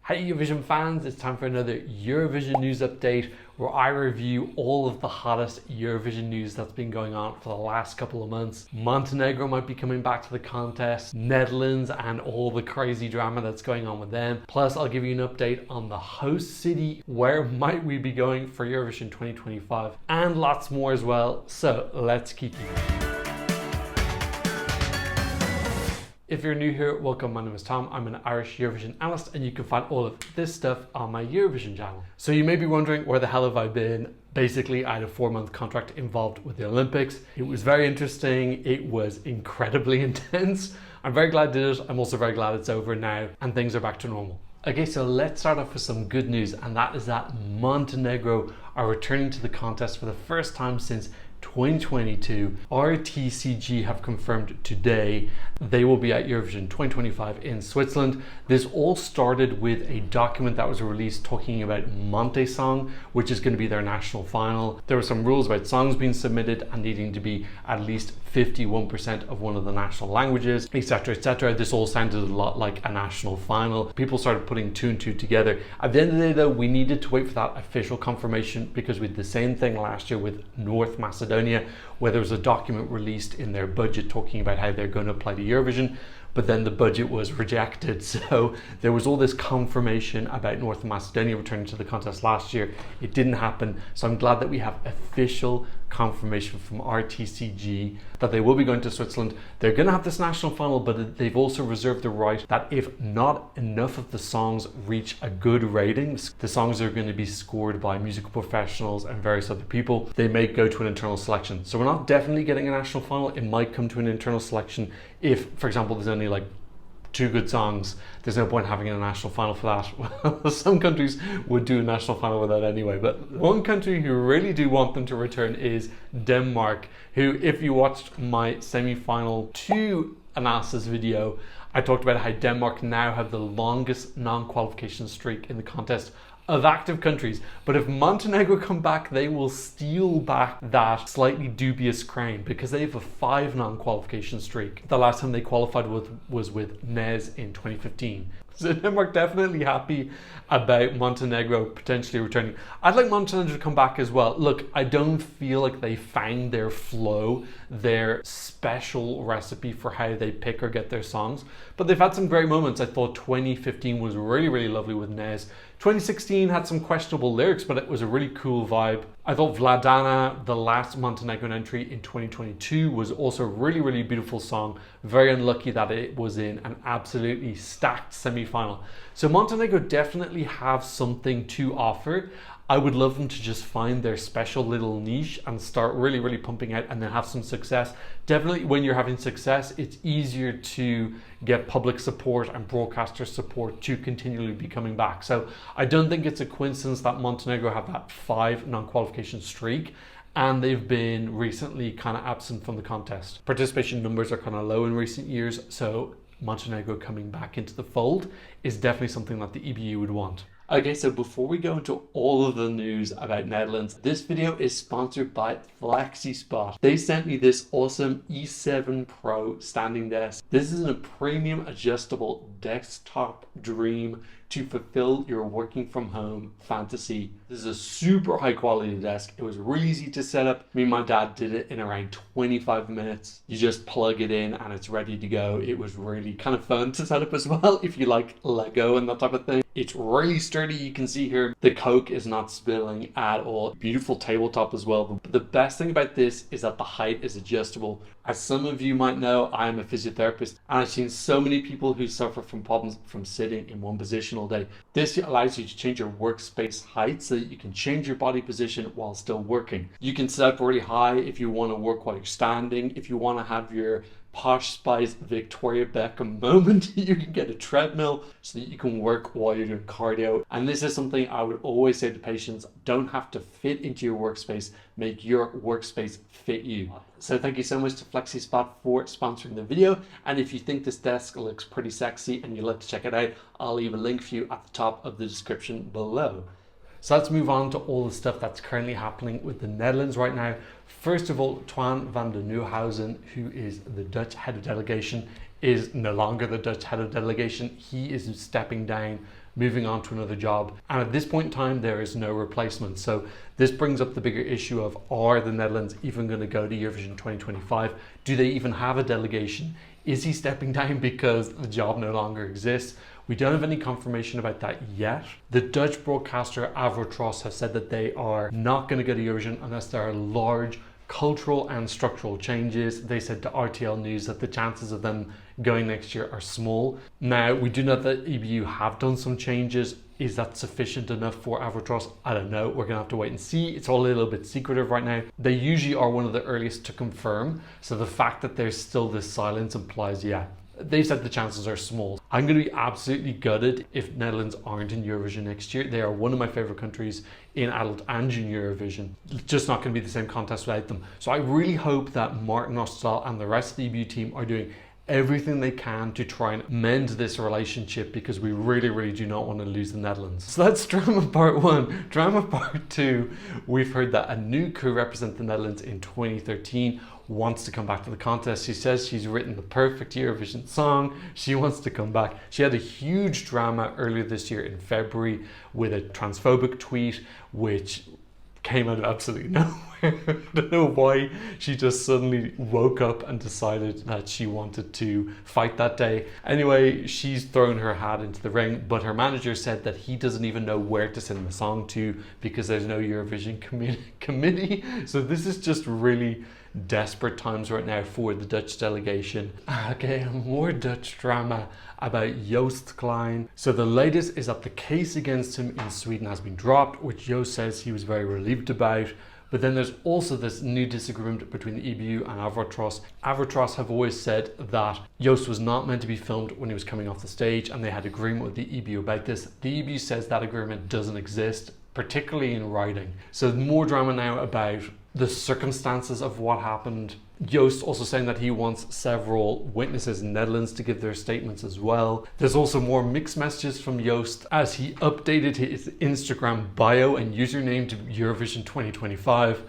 Hey Eurovision fans, it's time for another Eurovision news update where I review all of the hottest Eurovision news that's been going on for the last couple of months. Montenegro might be coming back to the contest, Netherlands and all the crazy drama that's going on with them. Plus I'll give you an update on the host city, where might we be going for Eurovision 2025, and lots more as well. So let's keep you. If you're new here, welcome. My name is Tom. I'm an Irish Eurovision analyst, and you can find all of this stuff on my Eurovision channel. So you may be wondering, where the hell have I been? Basically, I had a 4-month contract involved with the Olympics. It was very interesting. It was incredibly intense. I'm very glad I did it. I'm also very glad it's over now and things are back to normal. Okay, so let's start off with some good news, and that is that Montenegro are returning to the contest for the first time since 2022. RTCG have confirmed today they will be at Eurovision 2025 in Switzerland. This all started with a document that was released talking about Monte Song, which is going to be their national final. There were some rules about songs being submitted and needing to be at least 51% of one of the national languages, etc, etc. This all sounded a lot like a national final. People started putting two and two together. At the end of the day though, we needed to wait for that official confirmation, because we did the same thing last year with North Macedonia, where there was a document released in their budget talking about how they're going to apply to Eurovision, but then the budget was rejected. So there was all this confirmation about North Macedonia returning to the contest last year. It didn't happen. So I'm glad that we have official confirmation from RTCG that they will be going to Switzerland. They're going to have this national final, but they've also reserved the right that if not enough of the songs reach a good rating, the songs are going to be scored by musical professionals and various other people, they may go to an internal selection. So we're not definitely getting a national final. It might come to an internal selection if, for example, there's only like 2 good songs. There's no point having a national final for that. Well, some countries would do a national final with that anyway, but one country who really do want them to return is Denmark, who, if you watched my semi-final 2 analysis video, I talked about how Denmark now have the longest non-qualification streak in the contest of active countries. But if Montenegro come back, they will steal back that slightly dubious crown, because they have a 5 non-qualification streak. The last time they qualified was with Nez in 2015. So Denmark definitely happy about Montenegro potentially returning. I'd like Montenegro to come back as well. Look, I don't feel like they found their flow, their special recipe for how they pick or get their songs, but they've had some great moments. I thought 2015 was really, really lovely with Nez. 2016 had some questionable lyrics, but it was a really cool vibe. I thought Vladana, the last Montenegrin entry in 2022, was also a really, really beautiful song. Very unlucky that it was in an absolutely stacked semi-final. So Montenegro definitely have something to offer. I would love them to just find their special little niche and start really, really pumping out and then have some success. Definitely when you're having success, it's easier to get public support and broadcaster support to continually be coming back. So I don't think it's a coincidence that Montenegro have that 5 non-qualification streak, and they've been recently kind of absent from the contest. Participation numbers are kind of low in recent years, so Montenegro coming back into the fold is definitely something that the EBU would want. Okay, so before we go into all of the news about Netherlands, this video is sponsored by FlexiSpot. They sent me this awesome E7 Pro standing desk. This is a premium adjustable desktop dream to fulfill your working from home fantasy. This is a super high quality desk. It was really easy to set up. Me and my dad did it in around 25 minutes. You just plug it in and it's ready to go. It was really kind of fun to set up as well if you like Lego and that type of thing. It's really sturdy. You can see here the Coke is not spilling at all. Beautiful tabletop as well. But the best thing about this is that the height is adjustable. As some of you might know, I am a physiotherapist, and I've seen so many people who suffer from problems from sitting in one position all day. This allows you to change your workspace height so that you can change your body position while still working. You can set up really high if you want to work while you're standing. If you want to have your Posh Spice Victoria Beckham moment, you can get a treadmill so that you can work while you're doing cardio. And this is something I would always say to patients: don't have to fit into your workspace, make your workspace fit you. So thank you so much to FlexiSpot for sponsoring the video. And if you think this desk looks pretty sexy and you'd like to check it out, I'll leave a link for you at the top of the description below. So let's move on to all the stuff that's currently happening with the Netherlands right now. First of all, Twan van der Nieuwhausen, who is the Dutch head of delegation, is no longer the Dutch head of delegation. He is stepping down moving on to another job. And at this point in time, there is no replacement. So this brings up the bigger issue of, are the Netherlands even going to go to Eurovision 2025? Do they even have a delegation? Is he stepping down because the job no longer exists? We don't have any confirmation about that yet. The Dutch broadcaster Avrotros has said that they are not going to go to Eurovision unless there are large cultural and structural changes. They said to RTL News that the chances of them going next year are small. Now, we do know that EBU have done some changes. Is that sufficient enough for Avrotros? I don't know. We're gonna have to wait and see. It's all a little bit secretive right now. They usually are one of the earliest to confirm. So the fact that there's still this silence implies, yeah, they said the chances are small. I'm going to be absolutely gutted if Netherlands aren't in Eurovision next year. They are one of my favorite countries in adult and junior Eurovision. It's just not going to be the same contest without them. So I really hope that Martin Osterdahl and the rest of the EBU team are doing everything they can to try and mend this relationship, because we really do not want to lose the Netherlands. So that's drama part one. Drama part two, we've heard that Anouk, who represented the Netherlands in 2013, wants to come back to the contest. She says she's written the perfect Eurovision song. She wants to come back. She had a huge drama earlier this year in February with a transphobic tweet, which came out of absolutely nowhere. I don't know why she just suddenly woke up and decided that she wanted to fight that day. Anyway, she's thrown her hat into the ring, but her manager said that he doesn't even know where to send the song to because there's no Eurovision committee. So this is just really desperate times right now for the Dutch delegation. Okay, more Dutch drama about Joost Klein. So the latest is that the case against him in Sweden has been dropped, which Joost says he was very relieved about. But then there's also this new disagreement between the EBU and Avrotros. Avrotros have always said that Joost was not meant to be filmed when he was coming off the stage, and they had agreement with the EBU about this. The EBU says that agreement doesn't exist, particularly in writing. So more drama now about the circumstances of what happened. Joost also saying that he wants several witnesses in Netherlands to give their statements as well. There's also more mixed messages from Joost as he updated his Instagram bio and username to Eurovision 2025.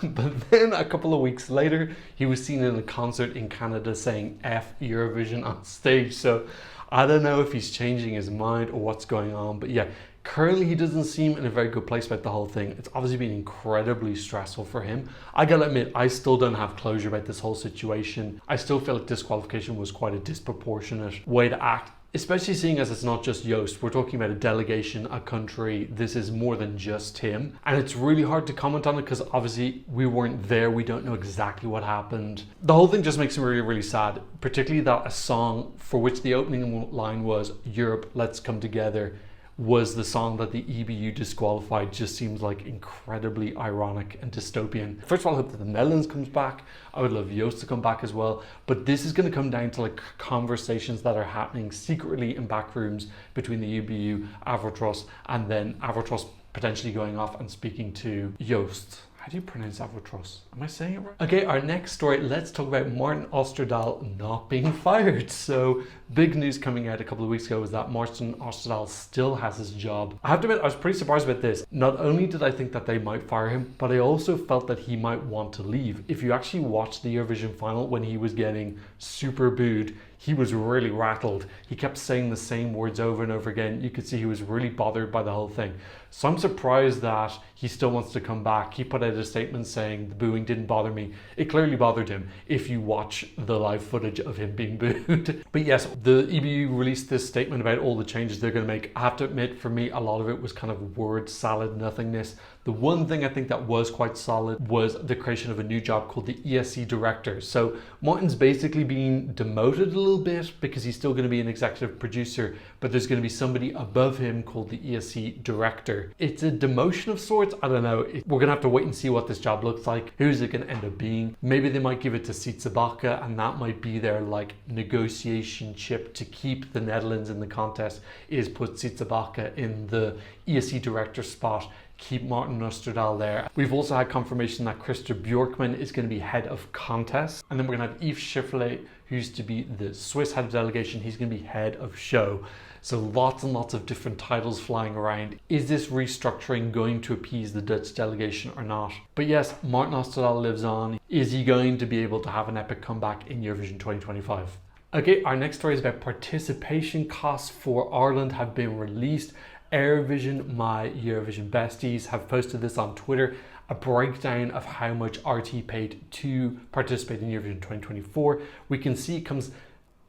But then a couple of weeks later, he was seen in a concert in Canada saying F Eurovision on stage. So I don't know if he's changing his mind or what's going on, but yeah, currently he doesn't seem in a very good place about the whole thing. It's obviously been incredibly stressful for him. I gotta admit, I still don't have closure about this whole situation. I still feel like disqualification was quite a disproportionate way to act, especially seeing as it's not just Joost. We're talking about a delegation, a country. This is more than just him. And it's really hard to comment on it because obviously we weren't there. We don't know exactly what happened. The whole thing just makes me really sad, particularly that a song for which the opening line was Europe, let's come together, was the song that the EBU disqualified. Just seems like incredibly ironic and dystopian. First of all, I hope that the Netherlands comes back. I would love Joost to come back as well. But this is going to come down to like conversations that are happening secretly in back rooms between the EBU, Avrotros, and then Avrotros potentially going off and speaking to Joost. How do you pronounce Avrotros? Am I saying it right? Okay, our next story, let's talk about Martin Osterdahl not being fired. So big news coming out a couple of weeks ago was that Martin Osterdahl still has his job. I have to admit, I was pretty surprised about this. Not only did I think that they might fire him, but I also felt that he might want to leave. If you actually watched the Eurovision final when he was getting super booed, he was really rattled. He kept saying the same words over and over again. You could see he was really bothered by the whole thing. So I'm surprised that he still wants to come back. He put out a statement saying the booing didn't bother me. It clearly bothered him if you watch the live footage of him being booed. But yes, the EBU released this statement about all the changes they're going to make. I have to admit, for me, a lot of it was kind of word salad nothingness. The one thing I think that was quite solid was the creation of a new job called the ESC director. So Martin's basically being demoted a little bit because he's still going to be an executive producer, but there's going to be somebody above him called the ESC director. It's a demotion of sorts. I don't know. We're going to have to wait and see what this job looks like. Who's it going to end up being? Maybe they might give it to Sietsebacke, and that might be their like negotiation chip to keep the Netherlands in the contest, is put Sietsebacke in the ESC director spot. Keep Martin Osterdahl there. We've also had confirmation that Christer Bjorkman is going to be head of contest. And then we're going to have Yves Schifferle, who's to be the Swiss head of delegation. He's going to be head of show. So lots and lots of different titles flying around. Is this restructuring going to appease the Dutch delegation or not? But yes, Martin Osterdahl lives on. Is he going to be able to have an epic comeback in Eurovision 2025? Okay, our next story is about participation costs for Ireland have been released. Eurovision, my Eurovision besties, have posted this on Twitter, a breakdown of how much RT paid to participate in Eurovision 2024. We can see it comes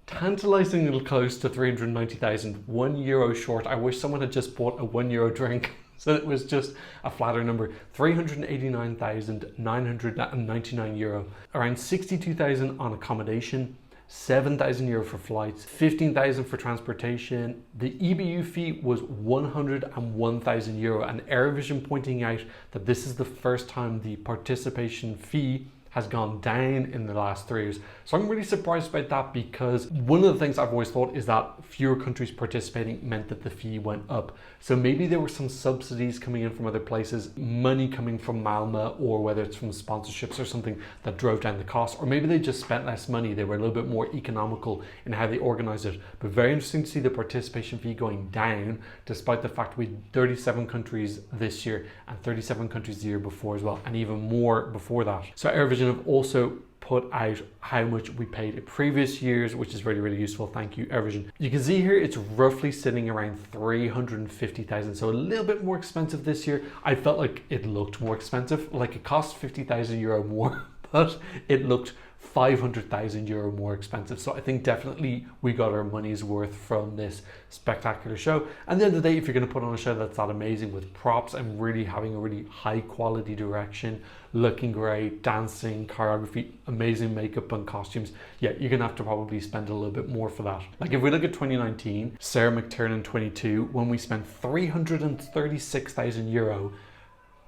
tantalizingly close to 390,000, €1 short. I wish someone had just bought a €1 drink. So it was just a flatter number, €389,999, around 62,000 on accommodation, €7,000 for flights, 15,000 for transportation. The EBU fee was €101,000, and Eurovision pointing out that this is the first time the participation fee has gone down in the last 3 years. So I'm really surprised about that, because one of the things I've always thought is that fewer countries participating meant that the fee went up. So maybe there were some subsidies coming in from other places, money coming from Malmo, or whether it's from sponsorships or something that drove down the cost, or maybe they just spent less money. They were a little bit more economical in how they organized it. But very interesting to see the participation fee going down, despite the fact we had 37 countries this year and 37 countries the year before as well, and even more before that. So Eurovision have also put out how much we paid in previous years, which is really, really useful. Thank you, Eurovision. You can see here it's roughly sitting around 350,000, so a little bit more expensive this year. I felt like it looked more expensive, like it cost €50,000 more, but it looked €500,000 more expensive. So I think definitely we got our money's worth from this spectacular show. And at the end of the day, if you're going to put on a show that's that amazing with props and really having a really high quality direction, looking great, dancing, choreography, amazing makeup and costumes, yeah, you're gonna have to probably spend a little bit more for that. Like if we look at 2019, Sarah McTiernan 22, when we spent €336,000,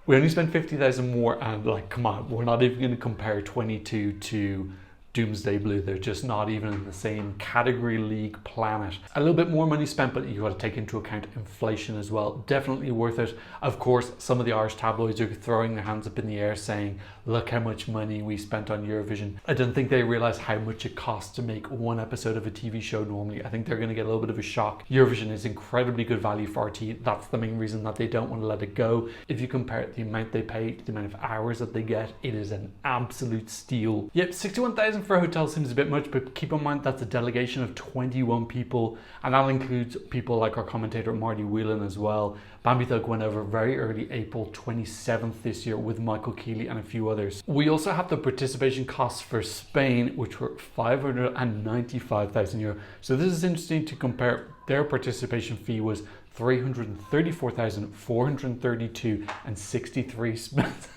we only spent 50,000 more, and like, come on, we're not even going to compare 22 to Doomsday Blue. They're just not even in the same category, league, planet. A little bit more money spent, but you got to take into account inflation as well. Definitely worth it. Of course, some of the Irish tabloids are throwing their hands up in the air saying, look how much money we spent on Eurovision. I don't think they realize how much it costs to make one episode of a TV show normally. I think they're going to get a little bit of a shock. Eurovision is incredibly good value for RT. That's the main reason that they don't want to let it go. If you compare the amount they pay to the amount of hours that they get, it is an absolute steal. Yep, 61,000 for a hotel seems a bit much, but keep in mind that's a delegation of 21 people, and that includes people like our commentator Marty Whelan as well. Bambi Thug went over very early, April 27th this year, with Michael Keeley and a few others. We also have the participation costs for Spain, which were €595,000. So this is interesting to compare. Their participation fee was €334,432 and 63 cents.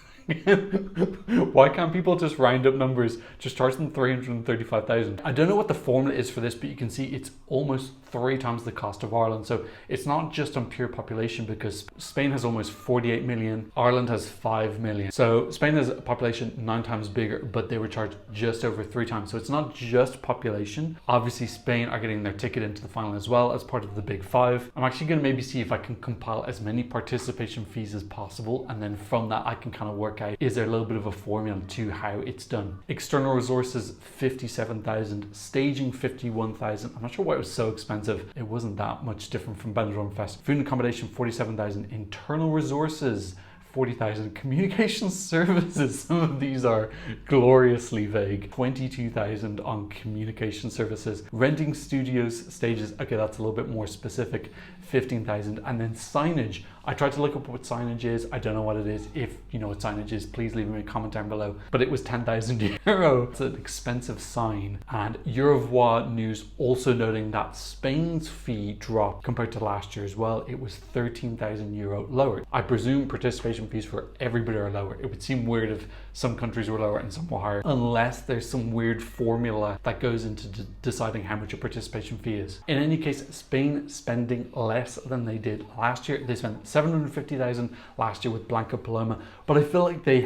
Why can't people just round up numbers? Just charge them 335,000. I don't know what the formula is for this, but you can see it's almost 3 times the cost of Ireland. So it's not just on pure population, because Spain has almost 48 million, Ireland has 5 million. So Spain has a population 9 times bigger, but they were charged just over 3 times. So it's not just population. Obviously Spain are getting their ticket into the final as well as part of the Big Five. I'm actually going to maybe see if I can compile as many participation fees as possible, and then from that I can kind of work out, is there a little bit of a formula to how it's done. External resources 57,000, staging 51,000. I'm not sure why it was so expensive. It wasn't that much different from Benidorm Fest. Food and accommodation 47,000, internal resources 40,000, communication services, some of these are gloriously vague, 22,000 on communication services. Renting studios, stages, okay, that's a little bit more specific, 15,000. And then signage, I tried to look up what signage is. I don't know what it is. If you know what signage is, please leave me a comment down below. But it was €10,000. It's an expensive sign. And Eurovoix News also noting that Spain's fee dropped compared to last year as well. It was €13,000 lower. I presume participation fees for everybody are lower. It would seem weird if some countries were lower and some were higher, unless there's some weird formula that goes into deciding how much a participation fee is. In any case, Spain spending less than they did last year. They spent 750,000 last year with Blanca Paloma, but I feel like they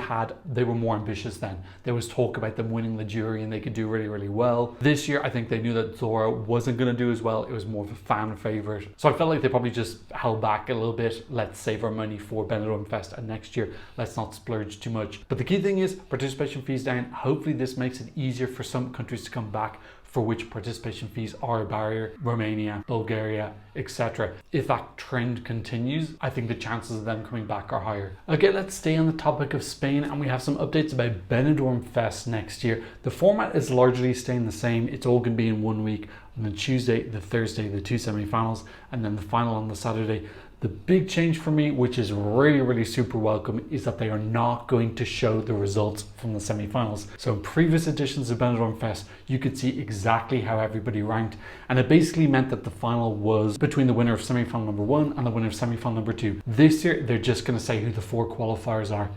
were more ambitious then. There was talk about them winning the jury and they could do really, really well. This year, I think they knew that Zora wasn't going to do as well. It was more of a fan favorite. So I felt like they probably just held back a little bit. Let's save our money for Benidorm Fest and next year, let's not splurge too much. But the key thing is participation fees down. Hopefully this makes it easier for some countries to come back for which participation fees are a barrier, Romania, Bulgaria, etc. If that trend continues, I think the chances of them coming back are higher. Okay, let's stay on the topic of Spain, and we have some updates about Benidorm Fest next year. The format is largely staying the same. It's all going to be in 1 week. On the Tuesday, the Thursday, the 2 semi-finals, and then the final on the Saturday. The big change for me, which is really super welcome, is that they are not going to show the results from the semi-finals. So in previous editions of Benidorm Fest, you could see exactly how everybody ranked, and it basically meant that the final was between the winner of semi-final number 1 and the winner of semi-final number 2. This year, they're just going to say who the 4 qualifiers are.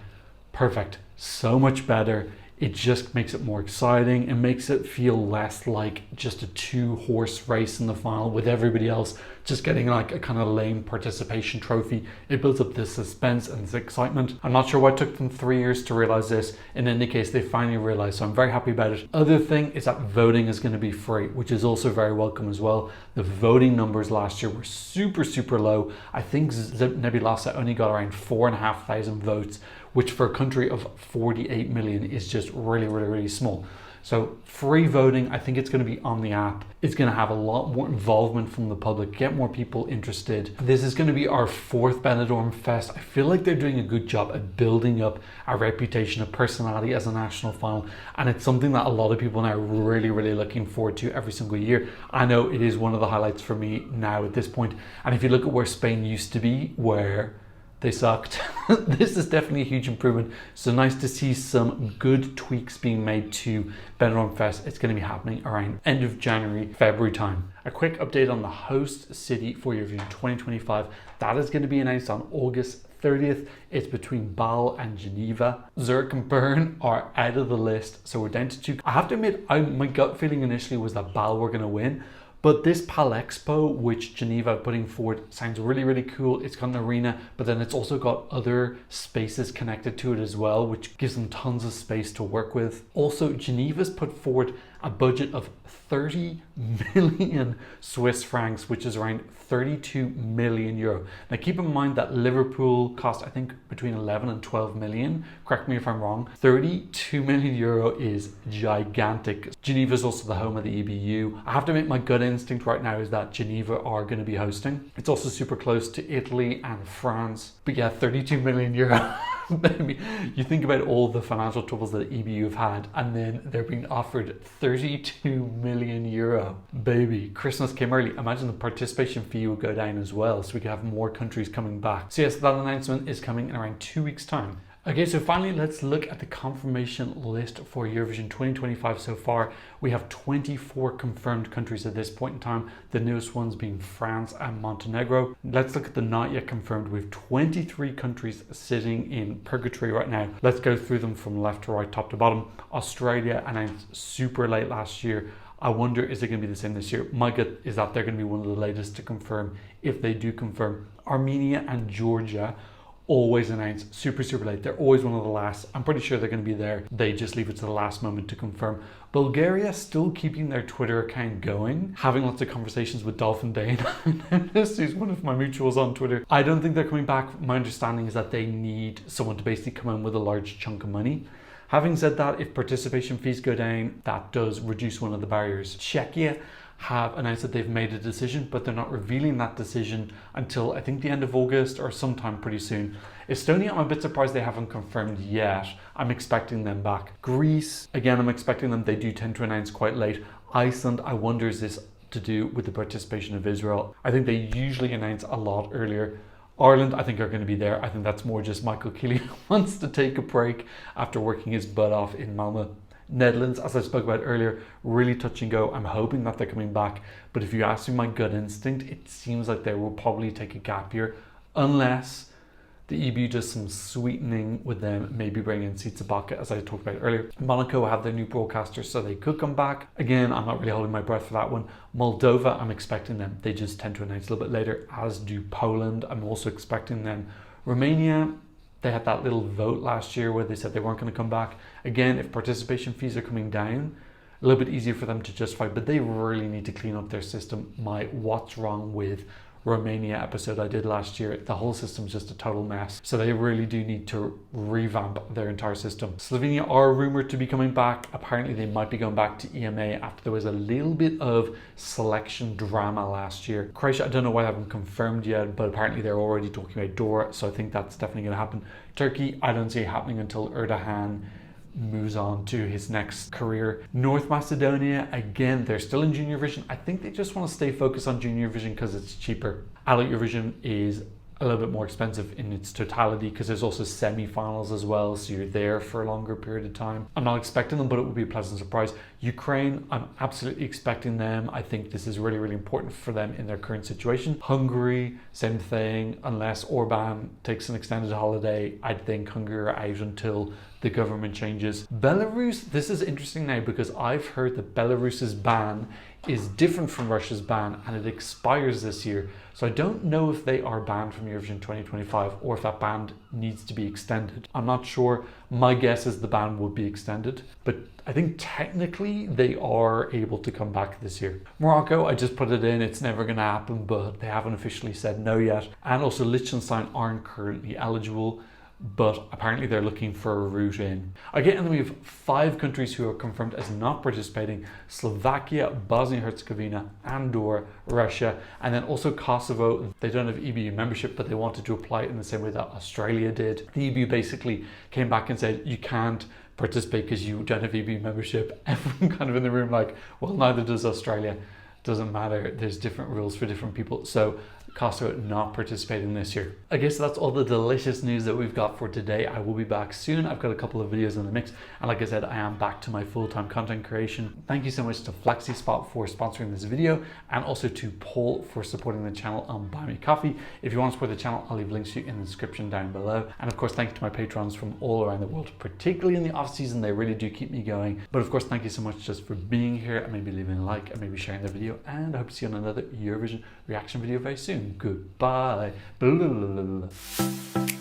Perfect. So much better. It just makes it more exciting. It makes it feel less like just a 2-horse race in the final with everybody else just getting like a kind of lame participation trophy. It builds up this suspense and this excitement. I'm not sure why it took them 3 years to realize this. In any case, they finally realized, so I'm very happy about it. Other thing is that voting is going to be free, which is also very welcome as well. The voting numbers last year were super low. I think Nebulasa only got around 4,500 votes, which for a country of 48 million is just really small. So free voting, I think it's going to be on the app. It's going to have a lot more involvement from the public, get more people interested. This is going to be our 4th Benidorm Fest. I feel like they're doing a good job at building up a reputation, a personality as a national final. And it's something that a lot of people now are really looking forward to every single year. I know it is one of the highlights for me now at this point. And if you look at where Spain used to be, where they sucked. This is definitely a huge improvement. So nice to see some good tweaks being made to Benidorm Fest. It's going to be happening around end of January, February time. A quick update on the host city for Eurovision 2025. That is going to be announced on August 30th. It's between Bâle and Geneva. Zurich and Bern are out of the list, so we're down to 2. I have to admit, my gut feeling initially was that Bâle were going to win. But this Palexpo, which Geneva are putting forward, sounds really cool. It's got an arena, but then it's also got other spaces connected to it as well, which gives them tons of space to work with. Also, Geneva's put forward a budget of 30 million Swiss francs, which is around 32 million euro. Now keep in mind that Liverpool cost, I think, between 11 and 12 million. Correct me if I'm wrong. 32 million euro is gigantic. Geneva is also the home of the EBU. I have to admit, my gut instinct right now is that Geneva are going to be hosting. It's also super close to Italy and France. But yeah, 32 million euro. Baby, you think about all the financial troubles that EBU have had, and then they're being offered 32 million euro. Baby, Christmas came early. Imagine the participation fee would go down as well, so we could have more countries coming back. So yes, that announcement is coming in around 2 weeks' time. Okay, so finally, let's look at the confirmation list for Eurovision 2025 so far. We have 24 confirmed countries at this point in time, the newest ones being France and Montenegro. Let's look at the not yet confirmed. We have 23 countries sitting in purgatory right now. Let's go through them from left to right, top to bottom. Australia announced super late last year. I wonder, is it going to be the same this year? My gut is that they're going to be one of the latest to confirm, if they do confirm. Armenia and Georgia always announce super late. They're always one of the last. I'm pretty sure they're going to be there. They just leave it to the last moment to confirm. Bulgaria still keeping their Twitter account going, having lots of conversations with Dolphin Dane. This is one of my mutuals on Twitter. I don't think they're coming back. My understanding is that they need someone to basically come in with a large chunk of money. Having said that, if participation fees go down, that does reduce one of the barriers. Czechia have announced that they've made a decision, but they're not revealing that decision until I think the end of August or sometime pretty soon. Estonia, I'm a bit surprised they haven't confirmed yet. I'm expecting them back. Greece, again, I'm expecting them. They do tend to announce quite late. Iceland, I wonder, is this to do with the participation of Israel? I think they usually announce a lot earlier. Ireland, I think, are going to be there. I think that's more just Michael Keeley wants to take a break after working his butt off in Malmö. Netherlands, as I spoke about earlier, really touch and go. I'm hoping that they're coming back, but if you ask me my gut instinct, it seems like they will probably take a gap year, unless the EBU does some sweetening with them, maybe bring in Sitzabaka, as I talked about earlier. Monaco have their new broadcaster, so they could come back. Again, I'm not really holding my breath for that one. Moldova, I'm expecting them. They just tend to announce a little bit later, as do Poland. I'm also expecting them. Romania, they had that little vote last year where they said they weren't going to come back. Again, if participation fees are coming down, a little bit easier for them to justify, but they really need to clean up their system. What's wrong with Romania episode I did last year, the whole system's just a total mess. So they really do need to revamp their entire system. Slovenia are rumored to be coming back. Apparently they might be going back to EMA after there was a little bit of selection drama last year. Croatia, I don't know why they haven't confirmed yet, but apparently they're already talking about Dora, so I think that's definitely going to happen. Turkey, I don't see it happening until Erdogan moves on to his next career. North Macedonia, again, they're still in Junior Vision. I think they just want to stay focused on Junior Vision because it's cheaper. Adult Eurovision is a little bit more expensive in its totality because there's also semi-finals as well, so you're there for a longer period of time. I'm not expecting them, but it would be a pleasant surprise. Ukraine, I'm absolutely expecting them. I think this is really, really important for them in their current situation. Hungary, same thing. Unless Orban takes an extended holiday, I think Hungary are out until the government changes. Belarus, this is interesting now because I've heard that Belarus's ban is different from Russia's ban and it expires this year. So I don't know if they are banned from Eurovision 2025 or if that ban needs to be extended. I'm not sure. My guess is the ban would be extended, but I think technically they are able to come back this year. Morocco, I just put it in, it's never going to happen, but they haven't officially said no yet. And also Liechtenstein aren't currently eligible, but apparently they're looking for a route in. Okay, and then we have 5 countries who are confirmed as not participating: Slovakia, Bosnia-Herzegovina, Andorra, Russia, and then also Kosovo. They don't have EBU membership, but they wanted to apply it in the same way that Australia did. The EBU basically came back and said, you can't participate because you don't have EBU membership. Everyone kind of in the room like, well, neither does Australia. Doesn't matter, there's different rules for different people. So Kosovo not participating this year. I guess that's all the delicious news that we've got for today. I will be back soon. I've got a couple of videos in the mix, and like I said, I am back to my full-time content creation. Thank you so much to FlexiSpot for sponsoring this video, and also to Paul for supporting the channel on Buy Me Coffee. If you want to support the channel, I'll leave links to you in the description down below. And of course, thank you to my patrons from all around the world, particularly in the off season. They really do keep me going. But of course, thank you so much just for being here and maybe leaving a like and maybe sharing the video. And I hope to see you on another Eurovision reaction video very soon. Goodbye. Blah, blah, blah, blah.